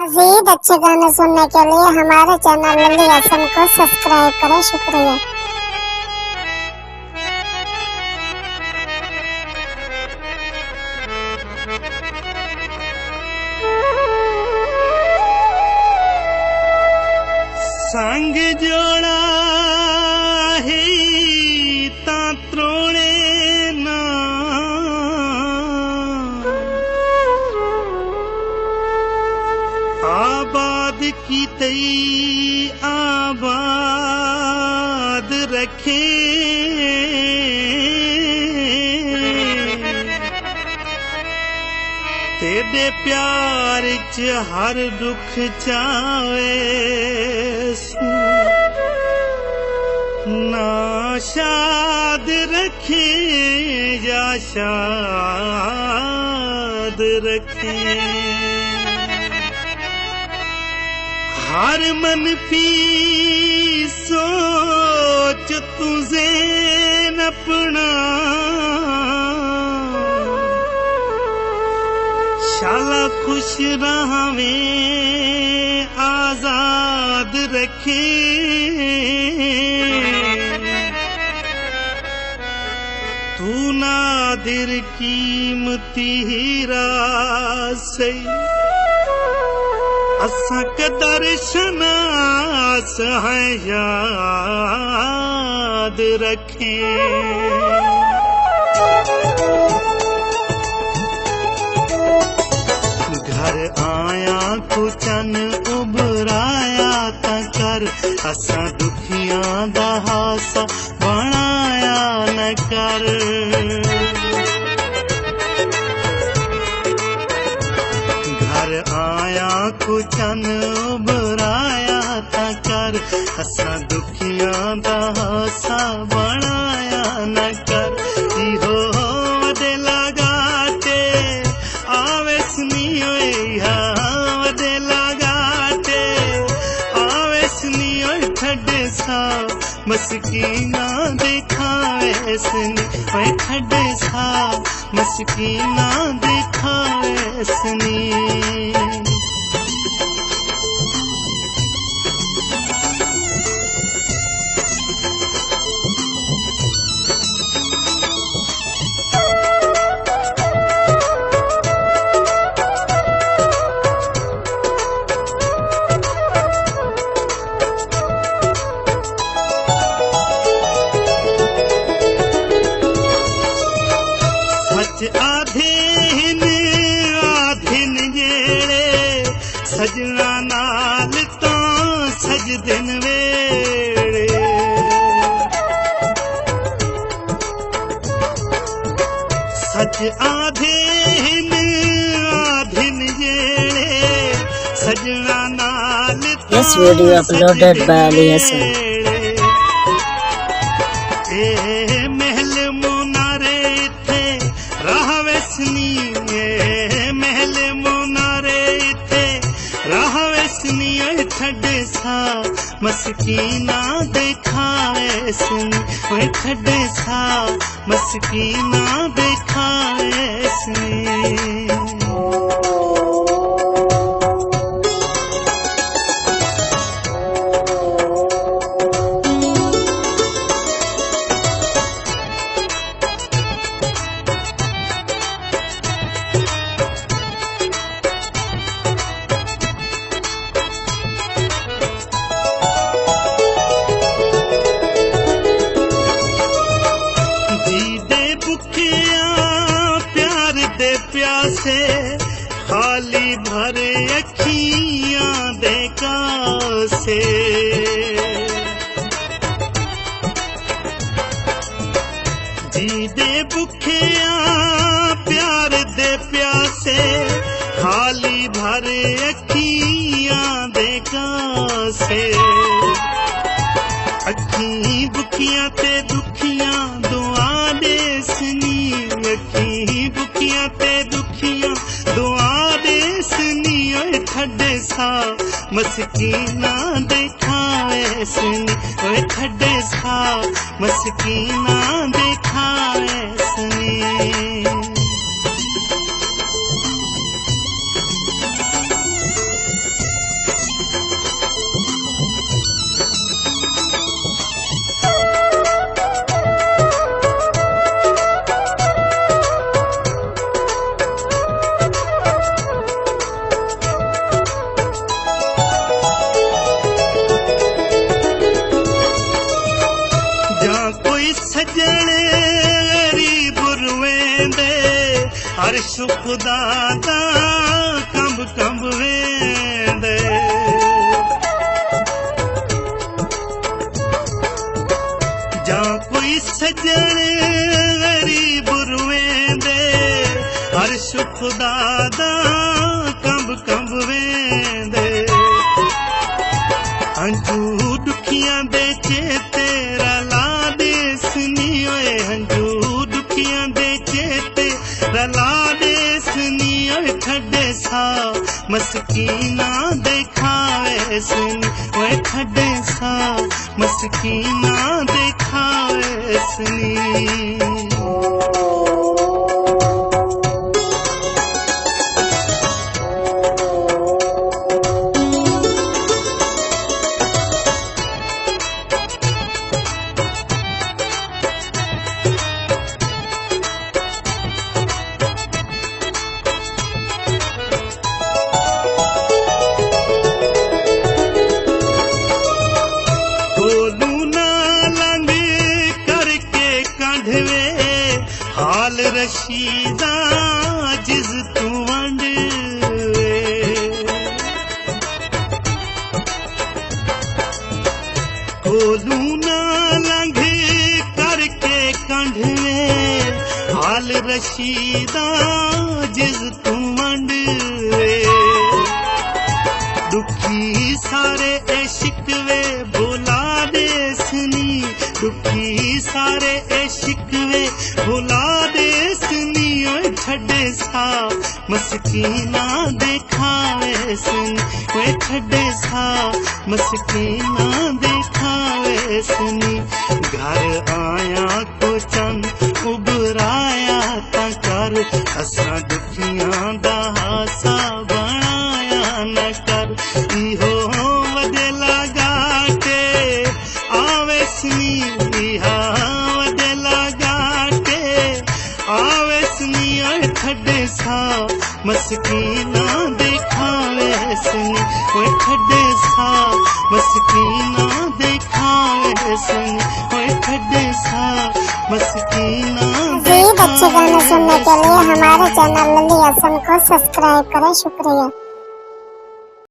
मज़ीद अच्छे गाने सुनने के लिए हमारे चैनल लल्ली हसन को सब्सक्राइब करें। शुक्रिया। संग जोड़ा है ता त्रोड़े ना, आबाद की तई आबाद रखे, तेरे प्यार च हर दुख चावे ना, शाद रखे या शाद रखे। हर मन पी सोच तुझे अपना, शाला खुश रहावे आजाद रखे। तू नादिर कीमती हीरा सही, असा के दर्शनास है याद रखे। घर आया कुचन उभराया तकर, असा दुखियां दा हासा बनाया न कर। घर आया कुचन उभराया तकर, असा दुखियां दा हासा बनाया न कर। इहो वडे लगाते आवे सुनियो वडे लगाते आवे सुनियो ठड्डे सा, मस्कीना दिखावे सुनी ओए ठड्डे सा, मस्कीना दिखावे सुनी। आधीन आधीन जेड़े सजना नाल तो सजदिन वेड़े, सच आधीन आधीन जेड़े सजना नाल तो। This video uploaded by Ali Hassan. महल मुनारे थे रहवे सनी, महल मुनारे थे रहवे सनी ठड्डे सा, मस्कीना दिखावे सनी ओए ठड्डे सा, मस्कीना दिखावे सनी। प्यासे खाली भरे अखियां दे कासे, जी दे भुखिया प्यार दे प्यासे, खाली भरे अखियां दे कासे। अखी बुखियां ते दुखियां दुआ दे सनी, अखी बुखियां ते दुखियां दुआ दे सनी ओए ठड्डे सा, मस्कीना दिखावे सनी ओए ठड्डे सा, मस्कीना दिखावे सनी। सुख दाता कंब कंब वेंदे जा कोई सजण गरीब रुवेंदे हर सुख दाता कंब कंब वेंदे हंजू दुखियां दे चेते रला दे सुनी ओए हंजू दुखियां दे चेते रला दे सुनी ओए ठड्डे सा मस्कीना देखावे सुनी ओए ठड्डे सा मस्कीना देखावे सुनी हाल रशीदा जिस तू वंडवे कोलू ना लंघे करके कंढवे हाल रशीदा जिस तू वंडवे दुखी सारे ए शिकवे भुला दे सुनी दुखी सारे ए शिकवे भुला दे सुनी ओए ठड्डे सा मस्कीना देखावे सुनी ओए ठड्डे सा मस्कीना देखावे सुनी घर आया को चंद उबराया ता कर असां दुखियां दा हासा बनाया न कर इहो वदेला गाटे आवे सुनी इहा वदेला गाटे आवे सुनी ओए ठड्डे सा मस्कीना देखावे सुनी ओए ठड्डे सा मस्कीना देखावे सुनी ओए ठड्डे सा मस्कीना मज़ीद अच्छे गाने सुनने के लिए हमारे चैनल लल्ली हसन को सब्सक्राइब करें। शुक्रिया।